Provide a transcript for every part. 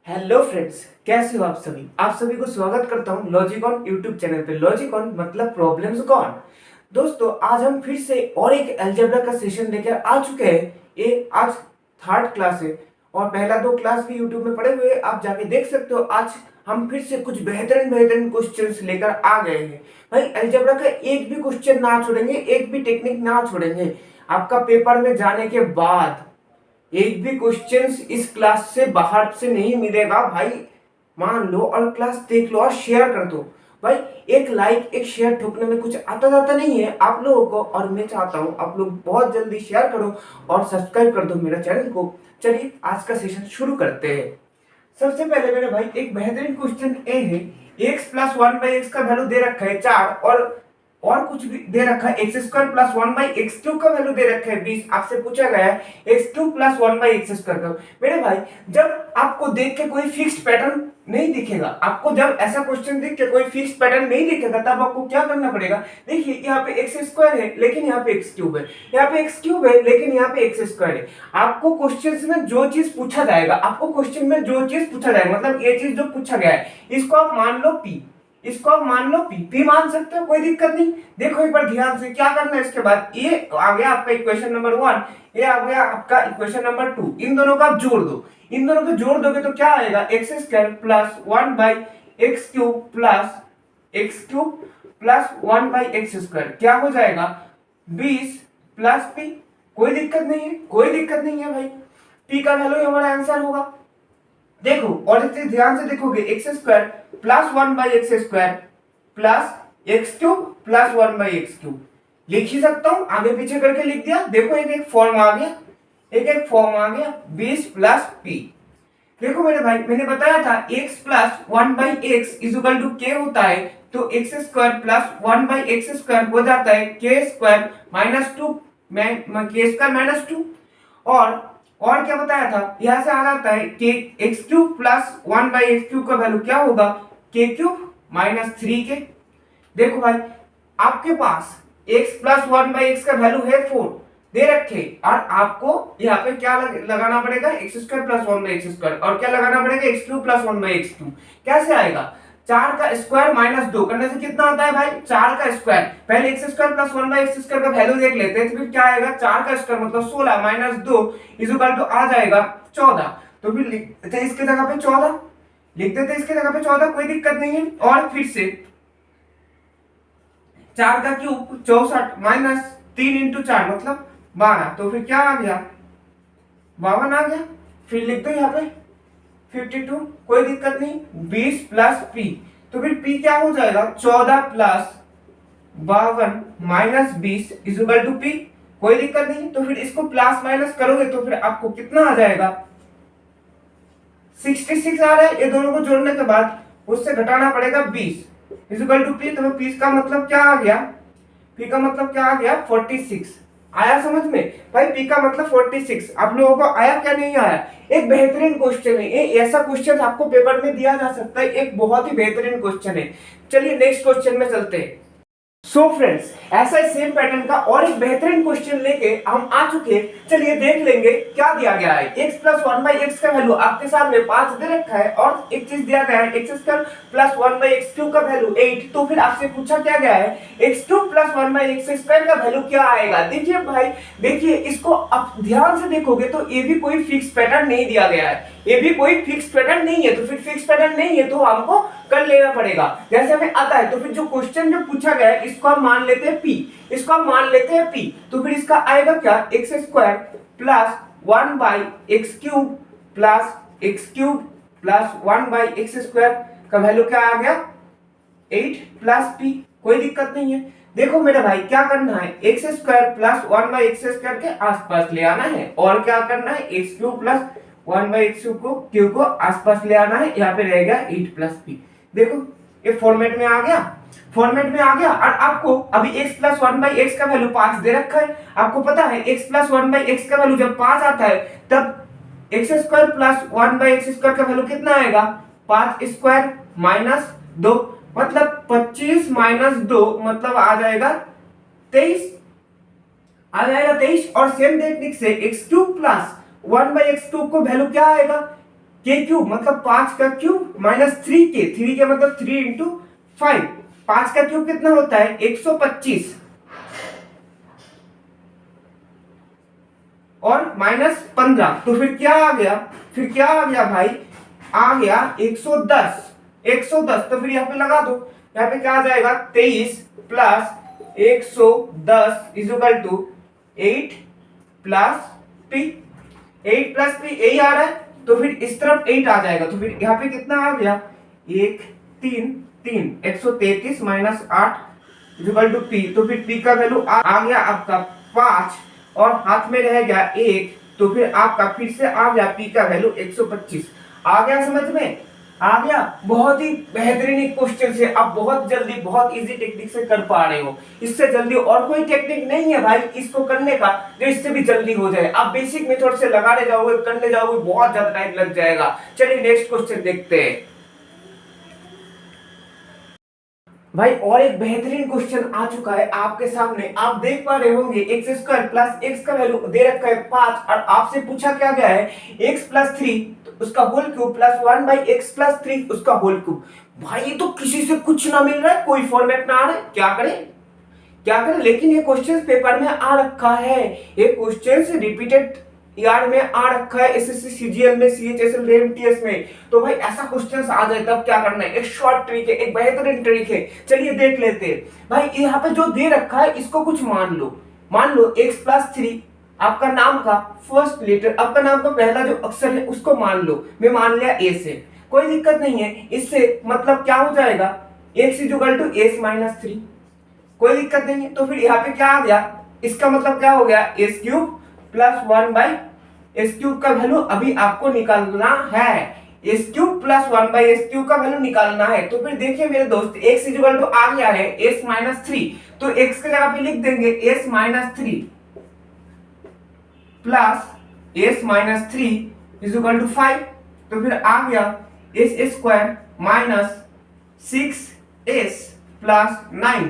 Hello friends, कैसे हो आप सभी को स्वागत करता हूं लॉजिकॉन यूट्यूब चैनल पे। लॉजिकॉन मतलब प्रॉब्लम्स कौन। दोस्तों, आज हम फिर से और एक अलजेब्रा का सेशन लेकर आ चुके हैं। ये आज थर्ड क्लास है और पहला दो क्लास भी यूट्यूब में पड़े हुए हैं, आप जाके देख सकते हो। आज हम फिर से कुछ बेहतरीन बेहतरीन क्वेश्चंस लेकर आ गए हैं। भाई, अलजेब्रा का एक भी क्वेश्चन ना छोड़ेंगे, एक भी टेक्निक ना छोड़ेंगे। आपका पेपर में जाने के बाद एक भी क्वेश्चंस इस क्लास से बाहर से नहीं मिलेगा भाई। मान लो और क्लास देख लो और शेयर कर दो। भाई, एक लाइक एक शेयर ठोकने में कुछ आता जाता नहीं है आप लोगों को, और मैं चाहता हूं आप लोग बहुत जल्दी शेयर करो और सब्सक्राइब कर दो मेरा चैनल को। चलिए आज का सेशन शुरू करते हैं। सबसे पहले मेरे भाई एक बेहतरीन क्वेश्चन ए है। x plus one by x का वैल्यू दे रखा है 4 और कुछ भी दे रखा है। X square plus one by x cube का वैल्यू दे रखा है 20। आपसे पूछा गया है x cube plus one by x square का। मेरे भाई, जब आपको देख के कोई फिक्स्ड पैटर्न नहीं दिखेगा, आपको जब ऐसा क्वेश्चन देख के कोई फिक्स्ड पैटर्न नहीं दिखेगा, तब आपको क्या करना पड़ेगा। देखिए, यहाँ पे एक्स स्क्वायर है लेकिन यहाँ पे एक्स क्यूब है, यहाँ पे एक्स क्यूब है लेकिन यहाँ पे एक्स स्क्वायर है। आपको क्वेश्चन में जो चीज पूछा जाएगा, आपको क्वेश्चन में जो चीज पूछा जाएगा, मतलब ये चीज जो पूछा गया है, इसको आप मान लो पी, इसको आप मान लो पी मान सकते हो, कोई दिक्कत नहीं। देखो एक बार ध्यान से क्या करना है। इसके बाद ये आ गया आपका इक्वेशन नंबर 1, ये आ गया आपका इक्वेशन नंबर 2। इन दोनों का आप जोड़ दो। इन दोनों को जोड़ दोगे तो क्या आएगा, x square plus one by x cube plus one by x square क्या हो जाएगा 20 प्लस पी। कोई दिक्कत नहीं है, कोई दिक्कत नहीं है भाई। पी का वैल्यू हमारा आंसर होगा। देखो और इसे ध्यान से देखोगे, x square plus one by x square plus x cube plus one by x cube लिख ही सकता हूं, आगे पीछे करके लिख दिया। देखो एक एक फॉर्म आ गया, एक फॉर्म आ गया 20 प्लस पी। देखो मेरे भाई, मैंने बताया था x plus one by x is equal to k होता है, तो x square plus one by x square हो जाता है k square minus two, k square minus two. और क्या बताया था, यहां से आ जाता है कि x cube plus one by x cube का वैल्यू क्या होगा, के क्यूब माइनस थ्री के। देखो भाई, आपके पास x plus one by x का वैल्यू है 4 दे रखे, और आपको यहाँ पे क्या लगाना पड़ेगा, x square plus one by x square, और क्या लगाना पड़ेगा, x cube plus one by x cube. कैसे आएगा, 4 का स्क्वायर माइनस 2 करने से कितना आता है भाई, 4 का स्क्वायर। पहले x square plus one by x square का वैल्यू देख लेते हैं, तो फिर क्या आएगा, 4 का स्क्वायर मतलब 16 माइनस 2 इज इक्वल टू आ जाएगा 14। तो फिर लिख देते हैं इसके जगह पे 14, लिख देते हैं इसके जगह पे 14, कोई दिक्कत नहीं है। और फिर से 4 का क्यूब 64 माइनस 3 इंटू 4 मतलब 12, तो फिर क्या आ गया, 52 आ गया। फिर लिख दो यहाँ पे 52, कोई दिक्कत नहीं। 20 प्लस पी, तो फिर पी क्या हो जाएगा, 14 plus 52 minus 20 is equal to p. कोई दिक्कत नहीं। तो फिर इसको प्लस माइनस करोगे तो फिर आपको कितना आ जाएगा, 66 आ रहा है। ये दोनों को जोड़ने के बाद उससे घटाना पड़ेगा 20 इज इक्वल टू पी। तो पी का मतलब क्या आ गया, पी का मतलब क्या आ गया 46। आया समझ में भाई, पी का मतलब 46। आप लोगों को आया क्या, नहीं आया। एक बेहतरीन क्वेश्चन है ये, ऐसा क्वेश्चन आपको पेपर में दिया जा सकता है, एक बहुत ही बेहतरीन क्वेश्चन है। चलिए नेक्स्ट क्वेश्चन में चलते हैं। सो फ्रेंड्स, ऐसा ही सेम पैटर्न का और एक बेहतरीन क्वेश्चन लेके हम आ चुके हैं। चलिए देख लेंगे क्या दिया गया है। x plus one by x का वैल्यू आपके सामने 5 दे रखा है, और एक चीज दिया गया है x square plus one by x cube का वैल्यू 8। तो फिर आपसे पूछा क्या गया है, x cube plus one by x square का वैल्यू क्या आएगा। देखिए भाई, देखिए इसको आप ध्यान से देखोगे तो ये भी कोई फिक्स पैटर्न नहीं दिया गया है, ये भी कोई फिक्स पैटर्न नहीं है। तो फिर फिक्स पैटर्न नहीं है तो हमको कर लेना पड़ेगा जैसे हमें आता है। तो फिर जो क्वेश्चन जो पूछा गया है इसको हम मान लेते हैं पी, इसको हम मान लेते हैं पी। तो फिर इसका आएगा क्या, x square plus one by x cube plus one by x square का वैल्यू क्या आ गया 8 प्लस पी। कोई दिक्कत नहीं है। देखो मेरे भाई, क्या करना है, x square plus one by x square के आसपास ले आना है, और क्या करना है, x cube plus one by x cube को आसपास ले आना है। यहाँ पे रहेगा 8 प्लस पी। देखो ये फॉर्मेट में आ गया, फॉर्मेट में आ गया। और आपको अभी x plus one by x का वैल्यू 5 दे रखा है। आपको पता है x plus one by x का वैल्यू जब 5 आता है तब x square plus one by x square का वैल्यू कितना आएगा, 5 स्क्वायर माइनस 2 मतलब 25 माइनस 2 मतलब आ जाएगा 23, आ जाएगा 23। और सेम टेक्निक से x cube plus one by x cube को वैल्यू क्या आएगा, के क्यूब मतलब 5 का क्यूब माइनस 3 के मतलब 3 इंटू 5। 5 का क्यूब कितना होता है 125 और माइनस 15, तो फिर क्या आ गया, भाई आ गया 110। 110 तो फिर यहाँ पे लगा दो, यहाँ पे क्या आ जाएगा 23 plus 110 is equal to 8 plus p. 8 plus p यही आ रहा है, तो फिर इस तरफ 8 आ जाएगा, तो फिर यहाँ पे कितना आ गया 1 3 3 133 minus 8 is equal to p. तो फिर पी का वैल्यू आ गया आपका 5 और हाथ में रह गया 1, तो फिर आपका फिर से आ गया पी का वैल्यू 125। आ गया समझ में, आ गया। बहुत ही बेहतरीन क्वेश्चन से आप बहुत जल्दी बहुत इजी टेक्निक से कर पा रहे हो। इससे जल्दी और कोई टेक्निक नहीं है भाई इसको करने का जो इससे भी जल्दी हो जाए। आप बेसिक मेथड से लगाने जाओगे, करने जाओगे, बहुत ज्यादा टाइम लग जाएगा। चलिए नेक्स्ट क्वेश्चन देखते हैं भाई। और एक बेहतरीन क्वेश्चन आ चुका है आपके सामने, आप देख पा रहे होंगे एक्स स्क्वायर प्लस एक्स का वैल्यू दे रखा है 5 और आपसे पूछा क्या गया है एक्स प्लस 3 उसका whole cube plus 1 by x plus 3 उसका होल क्यूब। भाई ये तो किसी से कुछ ना मिल रहा है, कोई फॉर्मेट ना आ रहा है, क्या करें। लेकिन ये क्वेश्चन पेपर में आ रखा है, ये क्वेश्चन रिपीटेड यार में आ रखा है एसएससी सीजीएल में, सीएचएसएल एमटीएस में। तो भाई ऐसा क्वेश्चंस आ जाए तब क्या करना है, एक शॉर्ट ट्रिक है, एक बेहतरीन ट्रिक है। चलिए देख लेते हैं भाई। यहाँ पे जो दे रखा है इसको कुछ मान लो x प्लस 3 आपका नाम का फर्स्ट लेटर, आपका नाम का पहला जो अक्षर है उसको मान लो। मैं मान लिया a से, कोई दिक्कत नहीं है। इससे मतलब क्या हो जाएगा x equal to s minus 3, कोई दिक्कत नहीं है। तो फिर यहाँ पे क्या आ गया, इसका मतलब क्या हो गया s cube plus 1 by S cube का वैल्यू अभी आपको निकालना है। S cube plus 1 by S cube का वैल्यू निकालना है। तो फिर देखिए मेरे दोस्त x इक्वल टू आ गया है s माइनस 3, तो x की जगह पे लिख देंगे s minus 3 plus s minus 3 is equal to 5। तो फिर आ गया s square minus 6s plus 9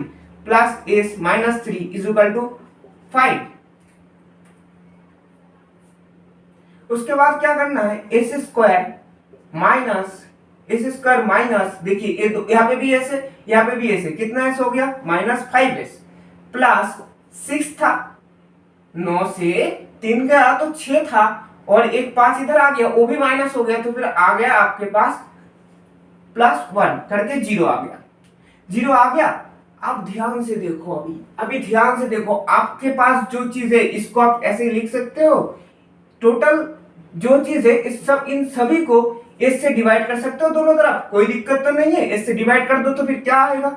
plus s minus 3 is equal to 5। उसके बाद क्या करना है एस स्क्वायर माइनस देखिए यहाँ पे भी एस है, यहाँ पे भी एस है, कितना एस हो गया माइनस 5s प्लस 6 था, 9 से 3 गया तो 6 था और एक 5 इधर आ गया वो भी माइनस हो गया, तो फिर आ गया आपके पास प्लस 1 करके 0 आ गया। 0 आ गया। अब ध्यान से देखो, अभी ध्यान से देखो, आपके पास जो चीज है इसको आप ऐसे लिख सकते हो। टोटल जो चीज है इन सभी को s से डिवाइड कर सकते हो दोनों तरफ, कोई दिक्कत तो नहीं है। s से डिवाइड कर दो तो फिर क्या आएगा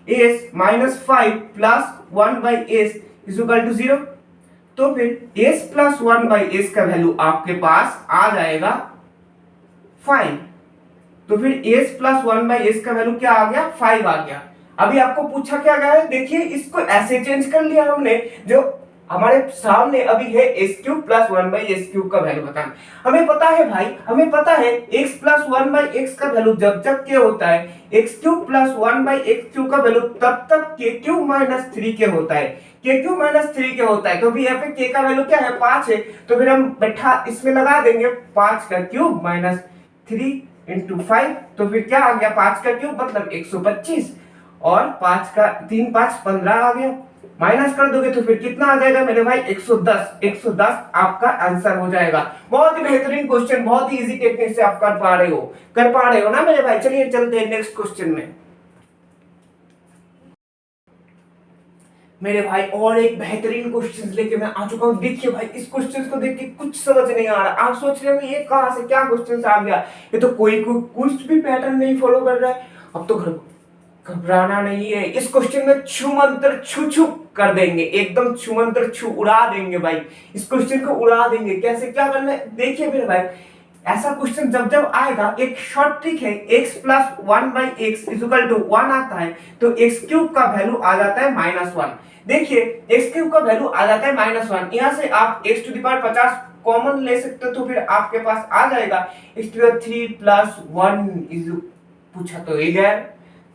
s minus 5 plus 1 by s is equal to 0। तो फिर s प्लस 1 बाई एस का वैल्यू आपके पास आ जाएगा 5। तो फिर s प्लस 1 बाई एस का वैल्यू क्या आ गया 5 आ गया। अभी आपको पूछा क्या गया है, देखिए इसको ऐसे चेंज कर लिया हमने, जो हमारे सामने अभी है S cube plus 1 by S cube का वैल्यू बताना। हमें पता है भाई, हमें पता है x प्लस 1 बाई एक्स का वैल्यू जब जब क्या होता है x cube plus 1 by x cube का वैल्यू तब तक के क्यूब माइनस 3 के होता है, के क्यूब माइनस 3 के होता है। तो भी यहाँ पे के का वैल्यू क्या है 5 है, तो फिर हम बैठा इसमें लगा देंगे 5 का क्यूब माइनस 3 इंटू 5। तो फिर क्या आ गया 5 का क्यूब मतलब 125 और 5 का 3 5 15 आ गया। माइनस कर दोगे तो फिर कितना आ जाएगा मेरे भाई 110। 110 आपका आंसर हो जाएगा। बहुत ही बेहतरीन क्वेश्चन, बहुत ही इजी टेक्निक से आप कर पा रहे हो ना मेरे भाई। चलिए चलते हैं नेक्स्ट क्वेश्चन में मेरे भाई। और एक बेहतरीन क्वेश्चन लेके मैं आ चुका हूँ। देखिए भाई इस क्वेश्चन को देख के कुछ समझ नहीं आ रहा, आप सोच रहे हो ये कहां से क्या क्वेश्चन आ गया, ये तो कोई कुछ भी पैटर्न नहीं फॉलो कर रहा है। अब तो घबराना नहीं है, इस क्वेश्चन में छू मंत्र छू कर देंगे, एकदम छू मंत्र छू उड़ा देंगे भाई, इस क्वेश्चन को उड़ा देंगे। कैसे क्या करना है देखिए मेरे भाई, ऐसा क्वेश्चन जब जब आएगा एक शॉर्ट ट्रिक है, x plus 1 by x is equal to 1 आता है तो x क्यूब का वैल्यू आ जाता है माइनस 1। देखिए x क्यूब का वैल्यू आ जाता है माइनस 1, यहाँ से आप x to the power 50 common ले सकते हो, तो फिर आपके पास आ जाएगा x to the 3 plus 1 is पूछा तो ये गया,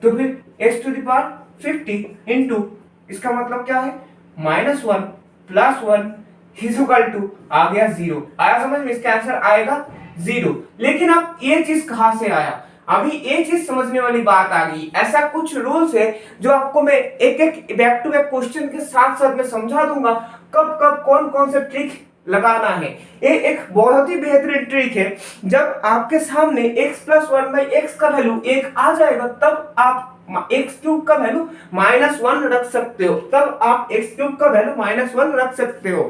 तो फिर x to the power 50 into इसका मतलब क्या है minus 1 plus 1 is equal to आ गया 0। आया समझ में, इसका आंसर आएगा 0। लेकिन अब ये चीज कहां से आया, अभी ये चीज समझने वाली बात आ गई। ऐसा कुछ रूल्स है जो आपको मैं एक एक बैक टू बैक क्वेश्चन के साथ साथ में समझा दूंगा, कब कब कौन कौन से ट्रिक लगाना है। ये एक बहुत ही बेहतरीन ट्रिक है। जब आपके सामने x plus one by x का वैल्यू 1 आ जाएगा तब आप एक्स क्यूब का वैल्यू -1 रख सकते हो, तब आप एक्स क्यूब का वैल्यू -1 रख सकते हो।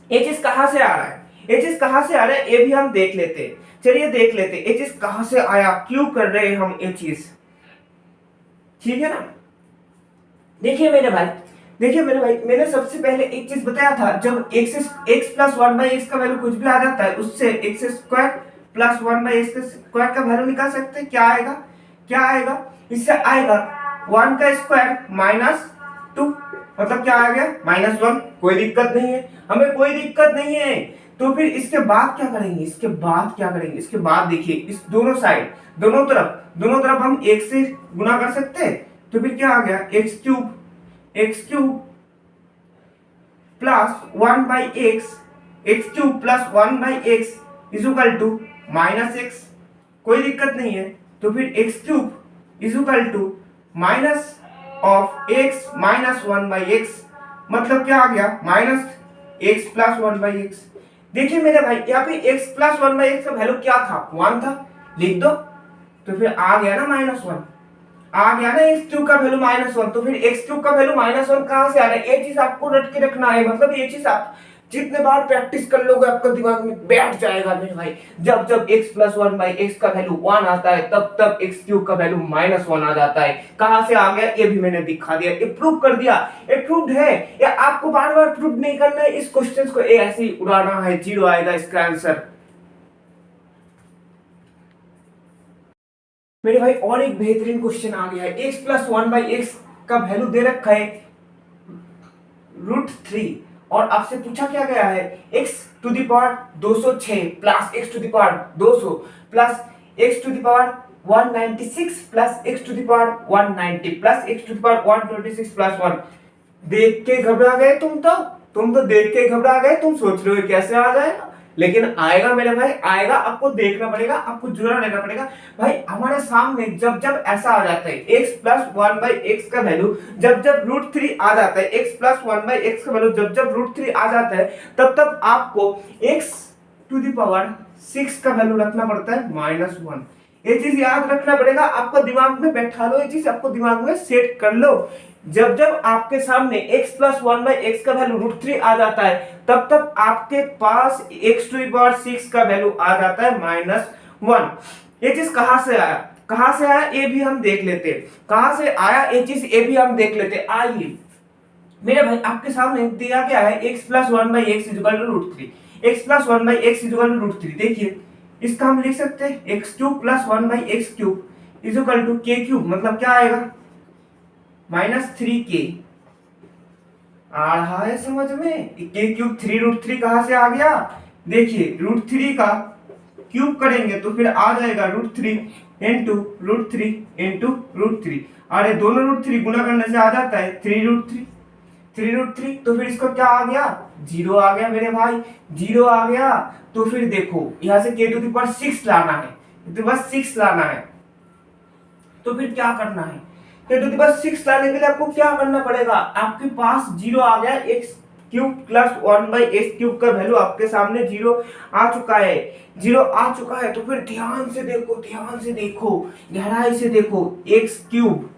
ये चीज कहां से आ रहा है, ये चीज कहां से आ रहा है ये भी हम देख लेते हैं। चलिए देख लेते हैं ये चीज कहां से आया, क्यों कर रहे हैं हम ये चीज, ठीक है ना। देखिए मेरे भाई, देखिए मेरे भाई, मैंने सबसे पहले एक चीज बताया था, जब x plus one by x का वैल्यू कुछ भी आ जाता है उससे x square plus one by x square का वैल्यू निकाल सकते हैं। क्या आएगा, क्या आएगा, इससे आएगा 1 का स्क्वायर -2, मतलब क्या आ गया -1। कोई दिक्कत नहीं है, हमें कोई दिक्कत नहीं है। तो फिर इसके बाद क्या करेंगे, इसके बाद क्या करेंगे, इसके बाद देखिए इस दोनों साइड दोनों तरफ हम एक से गुना कर सकते हैं। तो फिर क्या आ गया, x cube plus 1 by x cube plus 1 by x is equal to -x। कोई दिक्कत नहीं है। तो फिर x cube is equal to minus of x minus 1 by x, मतलब क्या आ गया, -x प्लस 1 बाई एक्स। देखिए मेरे भाई यहाँ पे x प्लस 1 बाई एक्स का वैल्यू क्या था, 1 था, लिख दो। तो फिर आ गया ना -1, आ गया ना एक्स क्यूब का वैल्यू -1। तो फिर एक्स क्यूब का वैल्यू -1 कहां से आ रहा है, ये चीज आपको रट के रखना है। मतलब ये चीज आप जितने बार प्रैक्टिस कर लोगे आपका दिमाग में बैठ जाएगा मेरे भाई। जब जब x प्लस 1 बाई एक्स का वैल्यू 1 आता है तब तब एक्स क्यूब का वैल्यू -1 आ जाता है। कहां से आ गया ये भी मैंने दिखा दिया, ये प्रूव कर दिया, ये प्रूव्ड है। या आपको बार बार प्रूव नहीं करना है, इस क्वेश्चन को ऐसे ही उड़ाना है, 0 आएगा इसका आंसर मेरे भाई। और एक बेहतरीन क्वेश्चन आ गया है, x प्लस 1 बाई एक्स का वैल्यू दे रखा है √3 और आपसे पूछा क्या गया है, x to the power 206 plus x to the power 200 plus x to the power 196 plus x to the power 190 plus x to the power 126 plus 1। देख के घबरा गए तुम तो देख के घबरा गए, तुम सोच रहे हो कैसे आ जाएगा, लेकिन आएगा मेरे भाई, आएगा। आपको देखना पड़ेगा, आपको जुड़ा रहना पड़ेगा भाई। हमारे सामने जब जब ऐसा आ जाता है x प्लस 1 बाई एक्स का वैल्यू जब जब √3 आ जाता है, x प्लस 1 बाई एक्स का वैल्यू जब जब √3 आ जाता है तब तब आपको x टू द पावर 6 का वैल्यू रखना पड़ता है -1। ये चीज याद रखना पड़ेगा, आपको दिमाग में बैठा लो, ये चीज आपको दिमाग में सेट कर लो। जब जब आपके सामने x प्लस 1 बाई एक्स का वैल्यू √3 आ जाता है तब तब आपके पास x टू द पावर 6 का वैल्यू आ जाता है -1। ये चीज कहां से आया, कहां से आया ये भी हम देख लेते हैं, कहां से आया ये चीज ये भी हम देख लेते हैं। आइए मेरे भाई, आपके सामने दिया क्या है, x plus 1 by x is equal to √3, x plus 1 by x is equal to √3। देखिए इसका हम लिख सकते हैं x cube plus 1 by x cube is equal to k cube, मतलब क्या आएगा -3k। आ रहा है समझ में, k क्यूब 3√3 कहां से आ गया, देखिए √3 का क्यूब करेंगे तो फिर आ जाएगा √3 इंटू √3 इंटू √3। अरे दोनों √3 गुना करने से आ जाता है 3√3। तो फिर इसको क्या आ गया, 0 आ गया मेरे भाई, 0 आ गया। तो फिर देखो यहां से k टू द पावर 6 लाना है, तो बस 6 लाना है। तो फिर क्या करना है, k टू द पावर 6 लाने के लिए आपको क्या करना पड़ेगा, आपके पास 0 आ गया, x cube plus 1 by x cube का वैल्यू आपके सामने 0 आ चुका है, 0 आ चुका है। तो फिर ध्यान से देखो, गहराई से देखो, x cube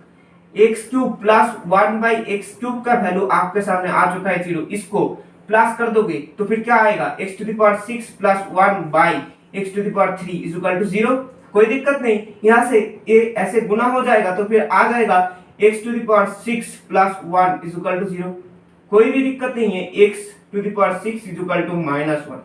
plus 1 by x cube का वैल्यू आपके सामने आ चुका है 0। इसको प्लस कर दोगे तो फिर क्या आएगा, x to the power 6 plus 1 by x to the power 3 is equal to 0। कोई दिक्कत नहीं, यहाँ से ये ऐसे गुना हो जाएगा तो फिर आ जाएगा x to the power 6 plus 1 is equal to 0। कोई भी दिक्कत नहीं है, x to the power 6 is equal to -1।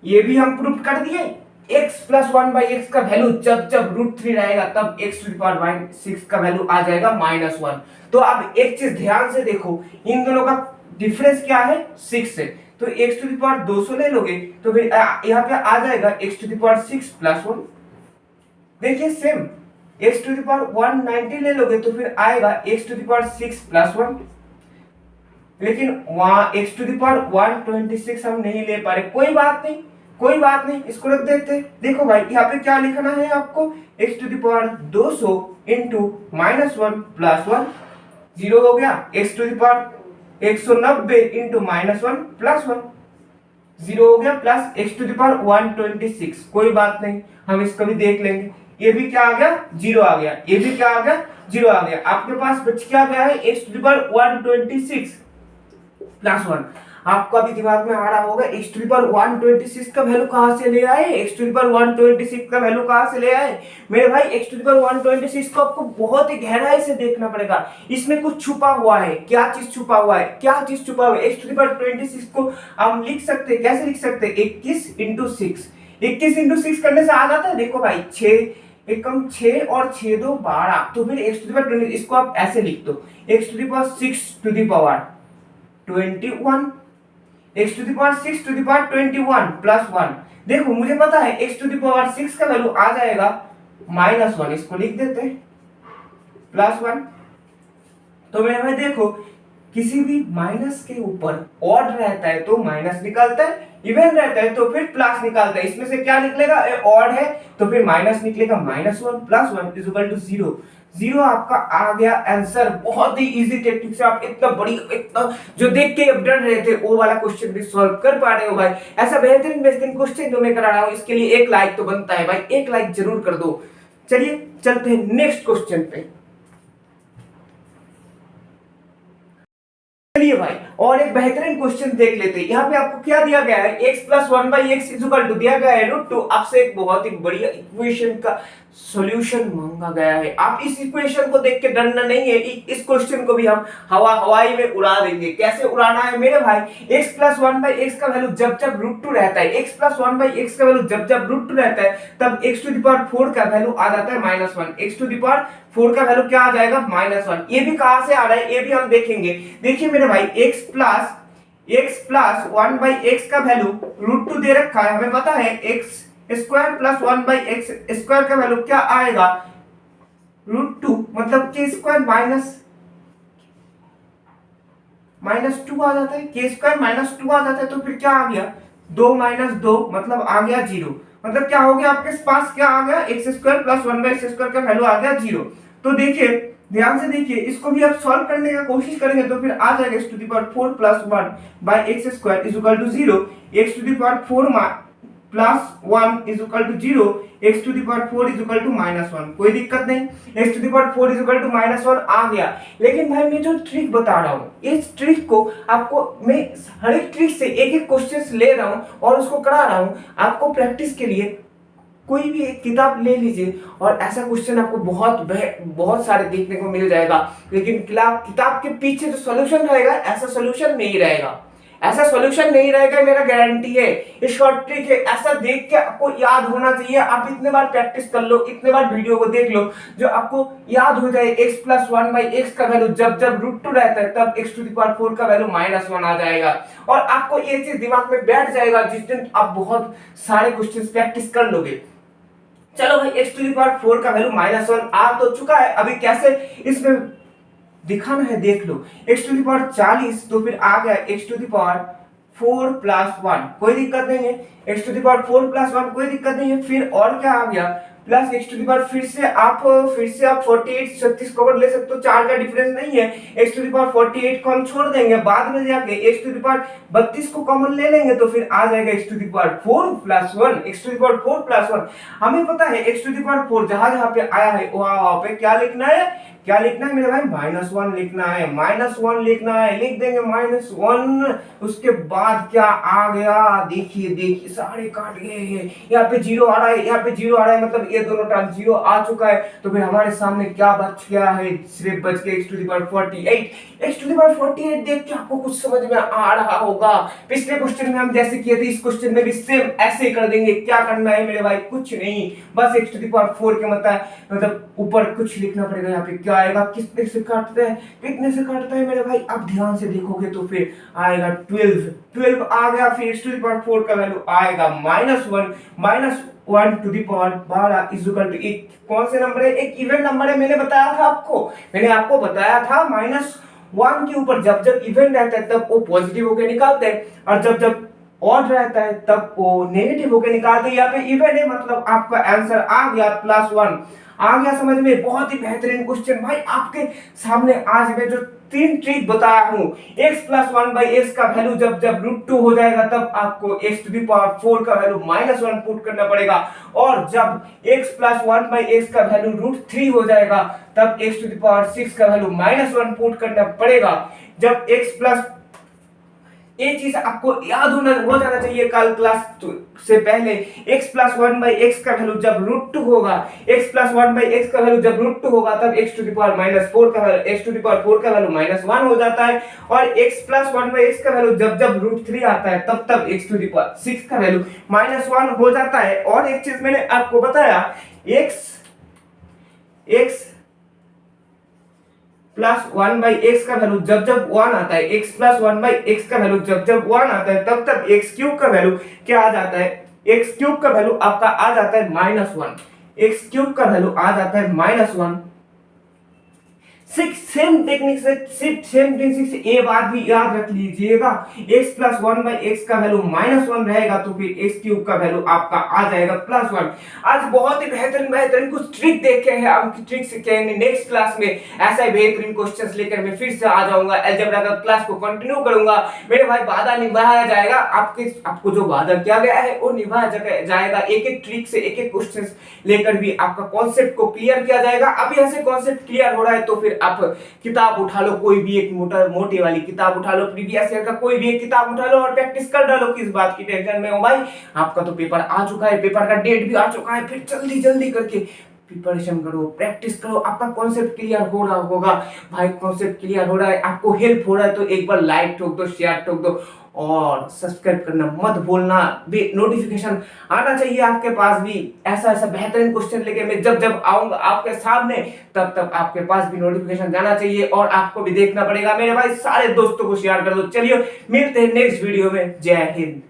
ये भी हम प्रूव कर दिए, x प्लस 1 बाई एक्स का वैल्यू जब जब √3 रहेगा तब x टू द पावर 6 का वैल्यू आ जाएगा -1। तो अब एक चीज ध्यान से देखो, इन दोनों का डिफरेंस क्या है, 6 है। तो x टू द पावर 200 ले लोगे तो फिर यहाँ पे आ जाएगा x to the power 6 plus 1। देखिए same, x to the power 190 ले लोगे तो फिर आएगा x to the power 6 plus 1। लेकिन वहां x टू द पावर 126 हम नहीं ले पा रहे, कोई बात नहीं, कोई बात नहीं, इसको रख देते हैं। देखो भाई यहाँ पे क्या लिखना है आपको, x to the power 200 into -1 plus 1, 0 हो गया। x to the power 190 into -1 plus 1, 0 हो गया। Plus x to the power 126, कोई बात नहीं, हम इसको भी देख लेंगे। ये भी क्या आ गया, 0 आ गया। ये भी क्या आ गया, 0 आ गया। आपके पास बच क्या गया है, x to the power 126 plus 1। आपको अभी दिमाग में आ रहा होगा x टू द पावर 126 का वैल्यू कहां से ले आए, x टू द पावर 126 का वैल्यू कहां से ले आए मेरे भाई। x टू द पावर 126 को आपको बहुत ही गहराई से देखना पड़ेगा, इसमें कुछ छुपा हुआ है। क्या चीज छुपा हुआ है, क्या चीज छुपा हुआ है। x टू द पावर 26 को हम लिख सकते हैं, कैसे लिख सकते हैं, 21 इंटू 6। 21 इंटू 6 करने से आ जाता है, देखो भाई 6 एकम 6 और 6 2 12, तो फिर x टू द पावर 20, इसको आप ऐसे लिख दो, x to the power 6 to the power 21, x to the power 6 to the power 21 plus 1। देखो मुझे पता है x टू द पावर 6 का वैल्यू आ जाएगा -1, इसको लिख देते हैं प्लस 1। तो मेरे भाई देखो, किसी भी माइनस के ऊपर ऑड रहता है तो माइनस निकालता है, इवन रहता है तो फिर प्लस निकालता है। इसमें से क्या निकलेगा, ऑड है तो फिर माइनस निकलेगा, -1 प्लस 1 इज इक्वल टू 0। 0 आपका आ गया आंसर। बहुत ही इजी टेक्निक से आप इतना बड़ी, इतना जो देख के अब डर रहे थे वो वाला क्वेश्चन भी सॉल्व कर पा रहे हो भाई। ऐसा बेहतरीन बेहतरीन क्वेश्चन जो मैं करा रहा हूँ, इसके लिए एक लाइक तो बनता है भाई, एक लाइक जरूर कर दो। चलिए चलते हैं नेक्स्ट क्वेश्चन पे। चलिए भाई और एक बेहतरीन क्वेश्चन देख लेते हैं। यहाँ पे आपको क्या दिया गया है, x plus 1/x is equal to दिया गया है √2। आपसे एक बहुत ही बढ़िया इक्वेशन का सॉल्यूशन मांगा गया है। आप इस इक्वेशन को देख के डरना नहीं है, इस क्वेश्चन को भी हम हवाई में उड़ा देंगे। कैसे उड़ाना है मेरे भाई, x प्लस 1/x का वैल्यू जब जब √2 रहता है, x प्लस 1/x का वैल्यू जब जब √2 रहता है, तब x टू द पावर 4 का वैल्यू आ जाता है -1। x टू द पावर 4 का वैल्यू क्या आ जाएगा, -1। ये भी कहां से आ रहा है, ये भी हम देखेंगे। देखिए मेरे भाई x प्लस 1/x का वैल्यू √2 दे रखा है, हमें पता है x square plus 1/x square का वैल्यू क्या आएगा, √2, मतलब k स्क्वायर माइनस 2 आ जाता है, k स्क्वायर -2 आ जाता है। तो फिर क्या आ गया, 2 - 2 मतलब आ गया 0। मतलब क्या हो गया, आपके पास क्या आ गया, x square plus 1/x square का वैल्यू आ गया 0। तो देखिए ध्यान से देखिए, इसको भी आप सॉल्व करने का कोशिश करेंगे तो फिर आ जाएगा x to the power 4 plus 1/x square is equal to 0। x to the power 4 plus 1 is equal to 0, x to the power 4 is equal to -1। कोई दिक्कत नहीं, x to the power 4 is equal to -1 आ गया। लेकिन भाई मैं जो trick बता रहा हूँ, इस ट्रिक को आपको मैं हर एक ट्रिक से एक एक क्वेश्चन ले रहा हूँ और उसको करा रहा हूँ। आपको प्रैक्टिस के लिए कोई भी एक किताब ले लीजिए और ऐसा क्वेश्चन आपको बहुत सारे देखने को मिल जाएगा। लेकिन किताब के पीछे जो सॉल्यूशन रहेगा, ऐसा सॉल्यूशन नहीं रहेगा, ऐसा सॉल्यूशन नहीं रहेगा, मेरा गारंटी है। ये शॉर्ट ट्रिक है, ऐसा देख के आपको याद होना चाहिए। आप इतने बार प्रैक्टिस कर लो, इतने बार वीडियो को देख लो, जो आपको याद हो जाए x प्लस 1/x का वैल्यू जब जब √2 रहता है तब x टू द पावर 4 का वैल्यू -1 आ जाएगा। और आपको ये चीज दिमाग में बैठ जाएगा जिस दिन आप बहुत सारे क्वेश्चन प्रैक्टिस कर लोगे। चलो भाई x टू द पावर 4 का वैल्यू -1 आ तो चुका है, अभी कैसे इसमें दिखाना है देख लो। x टू द पावर 40, तो फिर आ गया x to the power 4 plus 1, कोई दिक्कत नहीं है। x to the power 4 plus 1 कोई दिक्कत नहीं है। फिर और क्या आ गया, plus x to the power फिर से आप 48 36 कवर ले सकते हो, 4 का डिफरेंस नहीं है। x टू द पावर 48 को हम छोड़ देंगे, बाद में जाके x टू द पावर 32 को कॉमन ले लेंगे तो फिर आ जाएगा x to the power 4 plus 1। x to the power 4 plus 1 हमें पता है, x टू द पावर 4 जहां जहां पे आया है वहां पे क्या लिखना है, क्या लिखना है मेरे भाई, -1 लिखना है, -1 लिखना है, लिख देंगे -1। उसके बाद क्या आ गया, देखिए देखिए सारे काट गए हैं, यहाँ पे 0 आ रहा है, यहाँ पे 0 आ रहा है, मतलब ये दोनों टर्म 0 आ चुका है। तो फिर हमारे सामने क्या बच गया है, सिर्फ बच गया x to the power 48। x to the power 48 देख के आपको कुछ समझ में आ रहा होगा। पिछले क्वेश्चन में हम जैसे किए थे, इस क्वेश्चन में भी सेम ऐसे ही कर देंगे। क्या करना है मेरे भाई, कुछ नहीं, बस x टू द पावर 4 के मतलब ऊपर कुछ लिखना पड़ेगा। यहाँ पे क्या आएगा, कितने से काटते हैं, कितने से काटता है मेरे भाई, आप ध्यान से देखोगे तो फिर आएगा 12 आ गया। फिर x टू द पावर 4 का वैल्यू आएगा -1 to the power 12 is equal to, एक कौन से नंबर है, एक इवन नंबर है। मैंने बताया था आपको, मैंने आपको बताया था -1 के ऊपर जब जब इवन रहता है तब वो पॉजिटिव होकर निकालते हैं, और जब जब ऑड रहता है तब वो नेगेटिव होकर निकालते हैं। यहाँ पे इवन है मतलब आपका आंसर आ गया +1 आ गया समझ में। बहुत ही बेहतरीन क्वेश्चन भाई आपके सामने आज मैं जो 3 ट्रिक बताया हूँ। x + 1/x का वैल्यू जब जब √2 हो जाएगा तब आपको x⁴ का वैल्यू -1 पुट करना पड़ेगा, और जब x + 1/x का वैल्यू √3 हो जाएगा तब x⁶ का वैल्यू -1 पुट करना पड़ेगा। जब x+ ये चीज आपको याद हो जाना चाहिए कल क्लास से पहले। x + 1/x का वैल्यू जब √2 होगा, x + 1/x का वैल्यू जब √2 होगा तब x⁴ का वैल्यू -1 हो जाता है, और x + 1/x का वैल्यू जब जब √3 आता है तब तब x⁶ का वैल्यू -1 हो जाता है। और एक चीज मैंने आपको बताया, x + 1/x का वैल्यू जब जब 1 आता है, x + 1/x का वैल्यू जब जब 1 आता है तब तब x³ का वैल्यू क्या आ जाता है, x³ का वैल्यू आपका आ जाता है -1, x³ का वैल्यू आ जाता है -1। सेम टेक्निक से ये बात भी याद रख लीजिएगा, x + 1/x का वैल्यू -1 रहेगा तो फिर x³ का वैल्यू आपका आ जाएगा +1। आज बहुत ही बेहतरीन कुछ ट्रिक देखे हैं, आपकी ट्रिक से कहेंगे नेक्स्ट क्लास में ऐसा ही बेहतरीन क्वेश्चंस लेकर मैं फिर से आ जाऊंगा। अलजेब्रा का क्लास को कंटिन्यू करूंगा मेरे भाई, वादा निभाया जाएगा। आपको जो वादा किया गया है वो निभाया जाएगा। एक एक ट्रिक से एक एक क्वेश्चन लेकर भी आपका कॉन्सेप्ट को क्लियर किया जाएगा। अभी ऐसे कॉन्सेप्ट क्लियर हो रहा है तो फिर आप किताब उठा लो, कोई भी एक मोटी वाली किताब उठा लो, प्रीवियस ईयर का कोई भी एक किताब उठा लो और प्रैक्टिस कर डालो। किस बात की टेंशन में हो भाई, आपका तो पेपर आ चुका है, पेपर का डेट भी आ चुका है, फिर जल्दी करके प्रिपरेशन करो, प्रैक्टिस करो। आपका कॉन्सेप्ट क्लियर हो रहा होगा भाई, कॉन्सेप्ट क्लियर हो रहा है, आपको हेल्प हो रहा है तो एक बार लाइक ठोक दो, शेयर ठोक दो और सब्सक्राइब करना मत भूलना। भी नोटिफिकेशन आना चाहिए आपके पास भी। ऐसा बेहतरीन क्वेश्चन लेके मैं जब जब आऊंगा आपके सामने तब तब आपके पास भी नोटिफिकेशन जाना चाहिए और आपको भी देखना पड़ेगा। मेरे भाई सारे दोस्तों को शेयर कर दो। चलिए मिलते हैं नेक्स्ट वीडियो में। जय हिंद।